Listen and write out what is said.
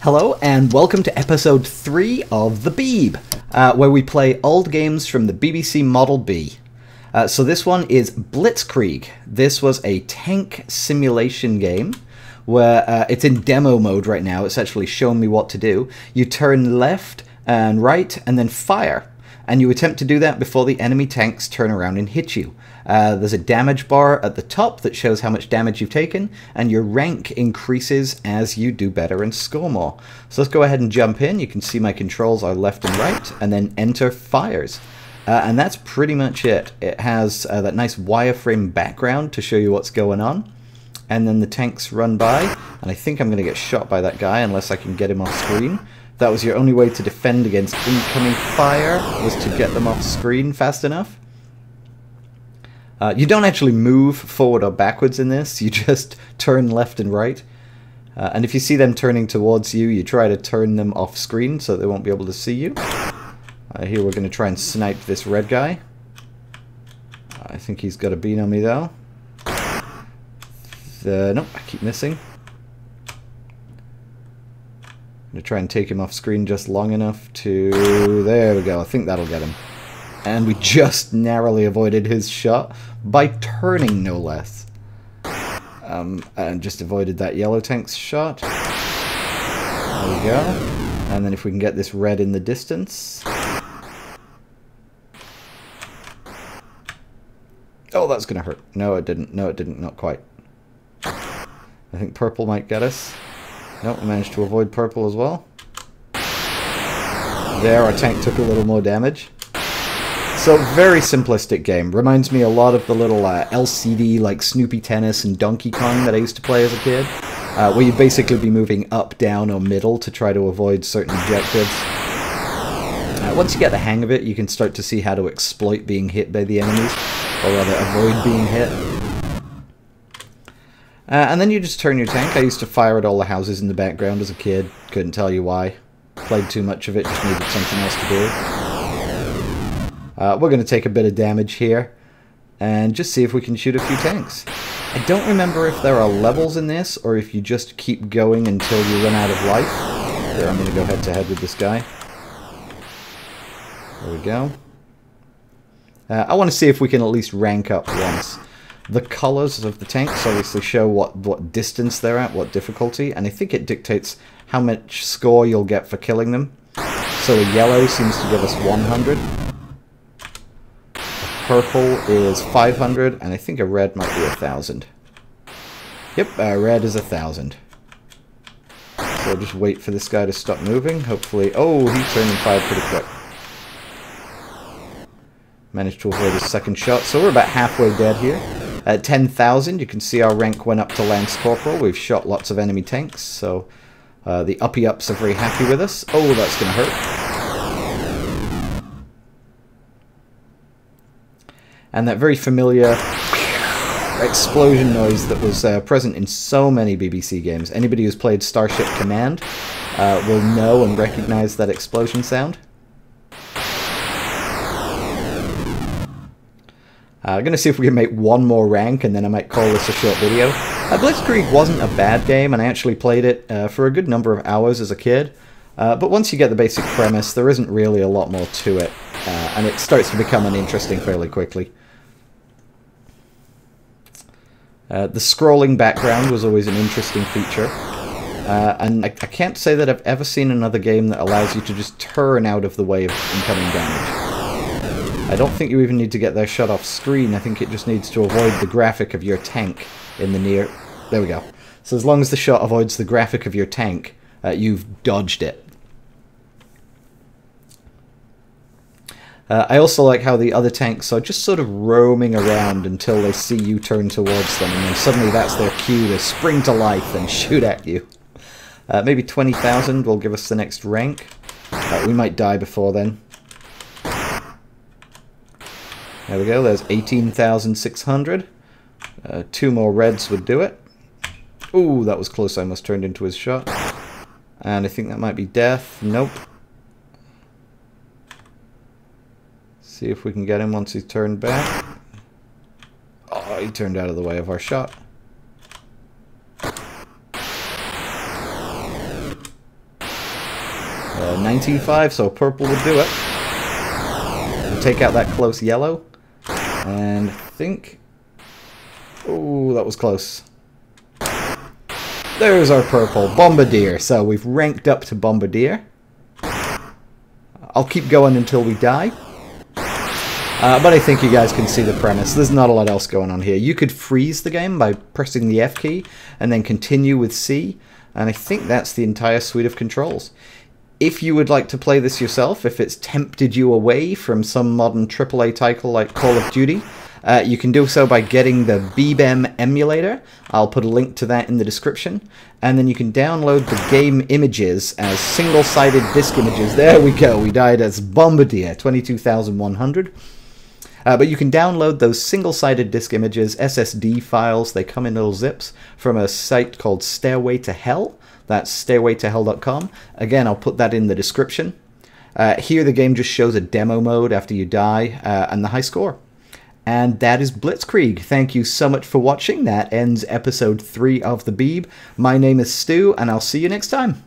Hello and welcome to episode 3 of the Beeb, where we play old games from the BBC Model B. So this one is Blitzkrieg. This was a tank simulation game where it's in demo mode right now. It's actually showing me what to do. You turn left and right and then fire. And you attempt to do that before the enemy tanks turn around and hit you. There's a damage bar at the top that shows how much damage you've taken, and your rank increases as you do better and score more. So let's go ahead and jump in. You can see my controls are left and right, and then enter fires. And that's pretty much it. It has that nice wireframe background to show you what's going on. And then the tanks run by, and I think I'm going to get shot by that guy unless I can get him off screen. That was your only way to defend against incoming fire, was to get them off screen fast enough. You don't actually move forward or backwards in this, you just turn left and right. And if you see them turning towards you, you try to turn them off screen so they won't be able to see you. Here we're going to try and snipe this red guy. I think he's got a bean on me though. Nope, I keep missing. I'm going to try and take him off screen just long enough to... There we go, I think that'll get him. And we just narrowly avoided his shot by turning, no less. And just avoided that yellow tank's shot. There we go. And then if we can get this red in the distance. Oh, that's going to hurt. No, it didn't. No, it didn't. Not quite. I think purple might get us. Nope, we managed to avoid purple as well. There, our tank took a little more damage. So, very simplistic game. Reminds me a lot of the little LCD like Snoopy Tennis and Donkey Kong that I used to play as a kid. Where you'd basically be moving up, down, or middle to try to avoid certain objectives. Once you get the hang of it, you can start to see how to exploit being hit by the enemies. Or rather, avoid being hit. And then you just turn your tank. I used to fire at all the houses in the background as a kid. Couldn't tell you why. Played too much of it, just needed something else to do. We're going to take a bit of damage here and just see if we can shoot a few tanks. I don't remember if there are levels in this or if you just keep going until you run out of life. Here, I'm going to go head to head with this guy. There we go. I want to see if we can at least rank up once. The colors of the tanks obviously show what distance they're at, what difficulty, and I think it dictates how much score you'll get for killing them. So a yellow seems to give us 100. Purple is 500, and I think a red might be 1,000. Yep, red is 1,000. So I'll just wait for this guy to stop moving. Hopefully... Oh, he turned and fired pretty quick. Managed to avoid his second shot, so we're about halfway dead here. At 10,000, you can see our rank went up to Lance Corporal. We've shot lots of enemy tanks, so the uppy-ups are very happy with us. Oh, that's going to hurt. And that very familiar explosion noise that was present in so many BBC games. Anybody who's played Starship Command will know and recognize that explosion sound. I'm going to see if we can make one more rank, and then I might call this a short video. Blitzkrieg wasn't a bad game, and I actually played it for a good number of hours as a kid. But once you get the basic premise, there isn't really a lot more to it, and it starts to become uninteresting fairly quickly. The scrolling background was always an interesting feature, and I can't say that I've ever seen another game that allows you to just turn out of the way of incoming damage. I don't think you even need to get their shot off screen. I think it just needs to avoid the graphic of your tank in the near... There we go. So as long as the shot avoids the graphic of your tank, you've dodged it. I also like how the other tanks are just sort of roaming around until they see you turn towards them, and then suddenly that's their cue to spring to life and shoot at you. Maybe 20,000 will give us the next rank. We might die before then. There we go, there's 18,600. 2 more reds would do it. Ooh, that was close, I almost turned into his shot. And I think that might be death. Nope. See if we can get him once he's turned back. Oh, he turned out of the way of our shot. 925, so purple would do it. We'll take out that close yellow. And I think... Oh, that was close. There's our purple, Bombardier. So we've ranked up to Bombardier. I'll keep going until we die. But I think you guys can see the premise. There's not a lot else going on here. You could freeze the game by pressing the F key and then continue with C. And I think that's the entire suite of controls. If you would like to play this yourself, if it's tempted you away from some modern AAA title like Call of Duty, you can do so by getting the Beeb emulator. I'll put a link to that in the description. And then you can download the game images as single-sided disc images. There we go, we died as Bombardier, 22,100. But you can download those single-sided disc images, SSD files, they come in little zips, from a site called Stairway to Hell. That's stairwaytohell.com. Again, I'll put that in the description. Here the game just shows a demo mode after you die, and the high score. And that is Blitzkrieg. Thank you so much for watching. That ends episode 3 of The Beeb. My name is Stu, and I'll see you next time.